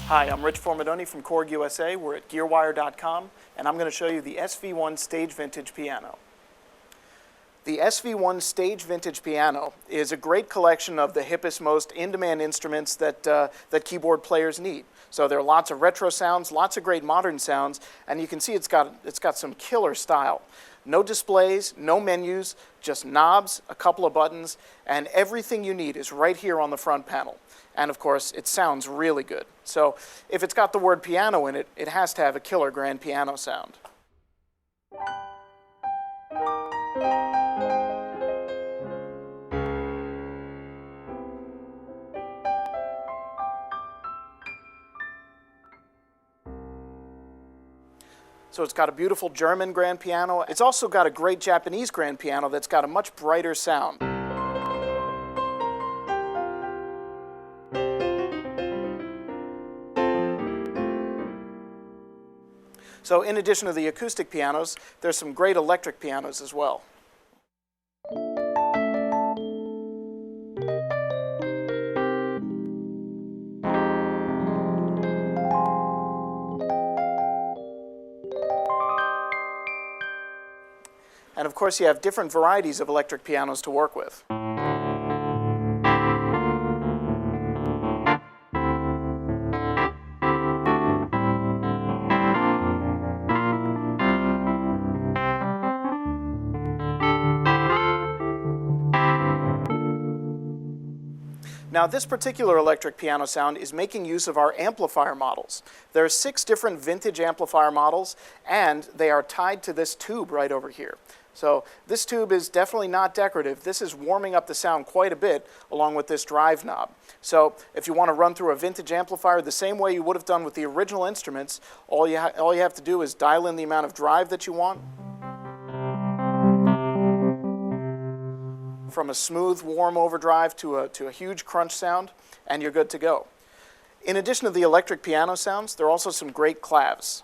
Hi, I'm Rich Formidoni from Korg USA. We're at gearwire.com, and I'm going to show you the SV-1 Stage Vintage piano. The SV-1 Stage Vintage piano is a great collection of the hippest, most in-demand instruments that keyboard players need. So there are lots of retro sounds, lots of great modern sounds, and you can see it's got some killer style. No displays, no menus, just knobs, a couple of buttons, and everything you need is right here on the front panel. And of course, it sounds really good. So if it's got the word piano in it, it has to have a killer grand piano sound. So it's got a beautiful German grand piano. It's also got a great Japanese grand piano that's got a much brighter sound. So in addition to the acoustic pianos, there's some great electric pianos as well. And of course, you have different varieties of electric pianos to work with. Now, this particular electric piano sound is making use of our amplifier models. There are 6 different vintage amplifier models, and they are tied to this tube right over here. So this tube is definitely not decorative. This is warming up the sound quite a bit along with this drive knob. So if you want to run through a vintage amplifier the same way you would have done with the original instruments, all you have to do is dial in the amount of drive that you want. From a smooth, warm overdrive to a huge crunch sound, and you're good to go. In addition to the electric piano sounds, there are also some great clavs.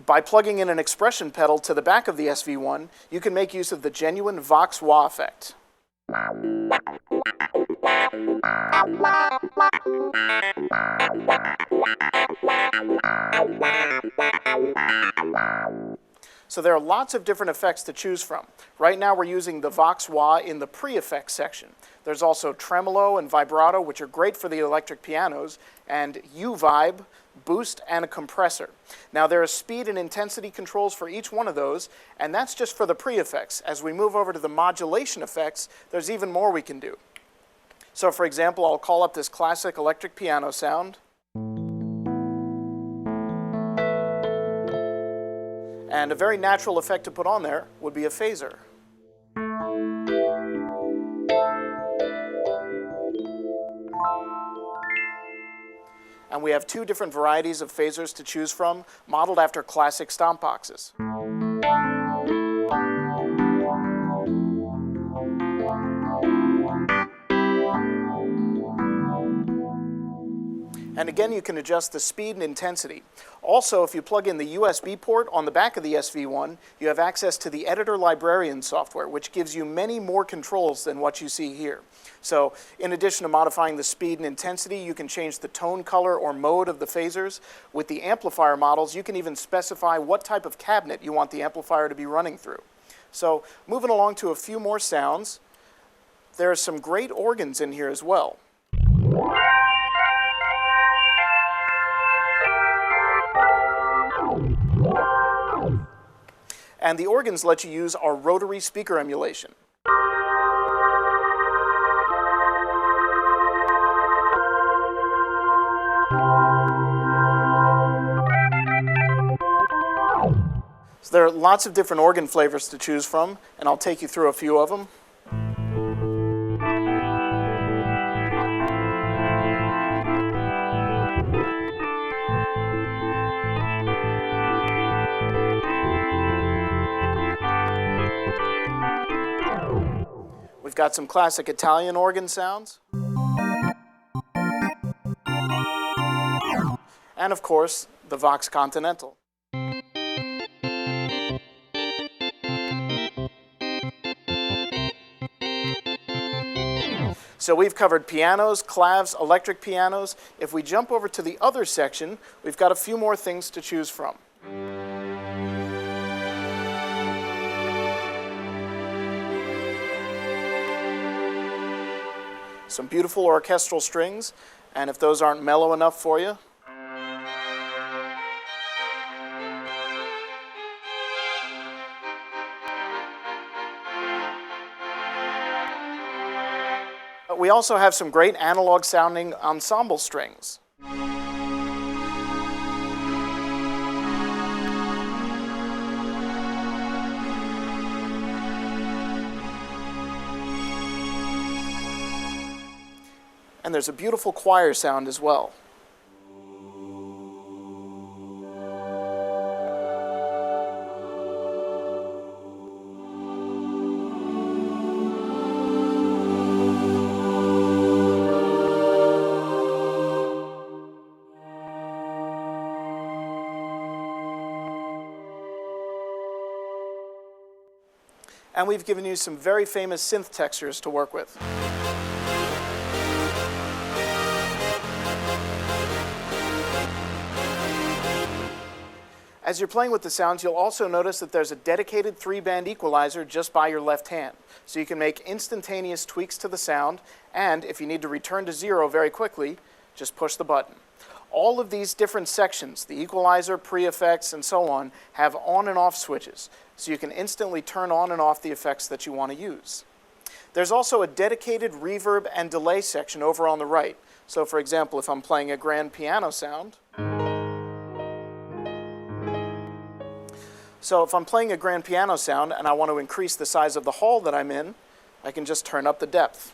By plugging in an expression pedal to the back of the SV-1, you can make use of the genuine Vox wah effect. So there are lots of different effects to choose from. Right now we're using the Vox wah in the pre-effects section. There's also tremolo and vibrato, which are great for the electric pianos, and U-vibe, boost, and a compressor. Now there are speed and intensity controls for each one of those, and that's just for the pre-effects. As we move over to the modulation effects, there's even more we can do. So for example, I'll call up this classic electric piano sound. And a very natural effect to put on there would be a phaser. And we have 2 different varieties of phasers to choose from, modeled after classic stomp boxes. And again, you can adjust the speed and intensity. Also, if you plug in the USB port on the back of the SV-1, you have access to the Editor Librarian software, which gives you many more controls than what you see here. So, in addition to modifying the speed and intensity, you can change the tone, color, or mode of the phasers. With the amplifier models, you can even specify what type of cabinet you want the amplifier to be running through. So, moving along to a few more sounds, there are some great organs in here as well. And the organs let you use our rotary speaker emulation. So there are lots of different organ flavors to choose from, and I'll take you through a few of them. We've got some classic Italian organ sounds. And of course, the Vox Continental. So we've covered pianos, clavs, electric pianos. If we jump over to the other section, we've got a few more things to choose from. Some beautiful orchestral strings, and if those aren't mellow enough for you, we also have some great analog sounding ensemble strings. And there's a beautiful choir sound as well. And we've given you some very famous synth textures to work with. As you're playing with the sounds, you'll also notice that there's a dedicated 3-band equalizer just by your left hand. So you can make instantaneous tweaks to the sound, and if you need to return to 0 very quickly, just push the button. All of these different sections, the equalizer, pre-effects, and so on, have on and off switches, so you can instantly turn on and off the effects that you want to use. There's also a dedicated reverb and delay section over on the right. So for example, if I'm playing a grand piano sound, and I want to increase the size of the hall that I'm in, I can just turn up the depth.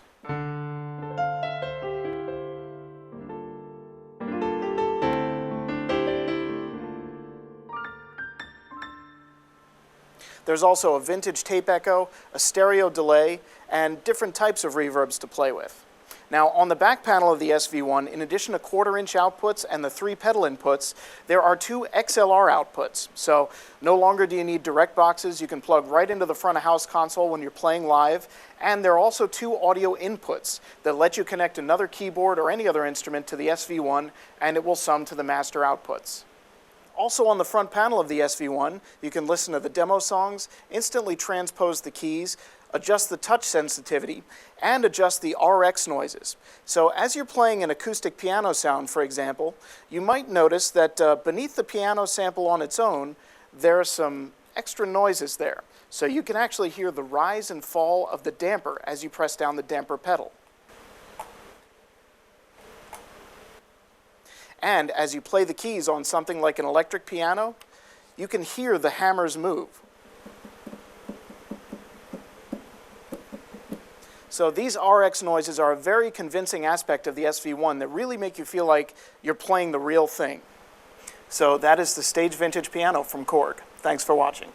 There's also a vintage tape echo, a stereo delay, and different types of reverbs to play with. Now, on the back panel of the SV-1, in addition to 1/4-inch outputs and the 3 pedal inputs, there are 2 XLR outputs. So no longer do you need direct boxes. You can plug right into the front of house console when you're playing live. And there are also 2 audio inputs that let you connect another keyboard or any other instrument to the SV-1, and it will sum to the master outputs. Also on the front panel of the SV-1, you can listen to the demo songs, instantly transpose the keys, adjust the touch sensitivity, and adjust the RX noises. So as you're playing an acoustic piano sound, for example, you might notice that beneath the piano sample on its own, there are some extra noises there. So you can actually hear the rise and fall of the damper as you press down the damper pedal. And as you play the keys on something like an electric piano, you can hear the hammers move. So these RX noises are a very convincing aspect of the SV-1 that really make you feel like you're playing the real thing. So that is the Stage Vintage Piano from Korg. Thanks for watching.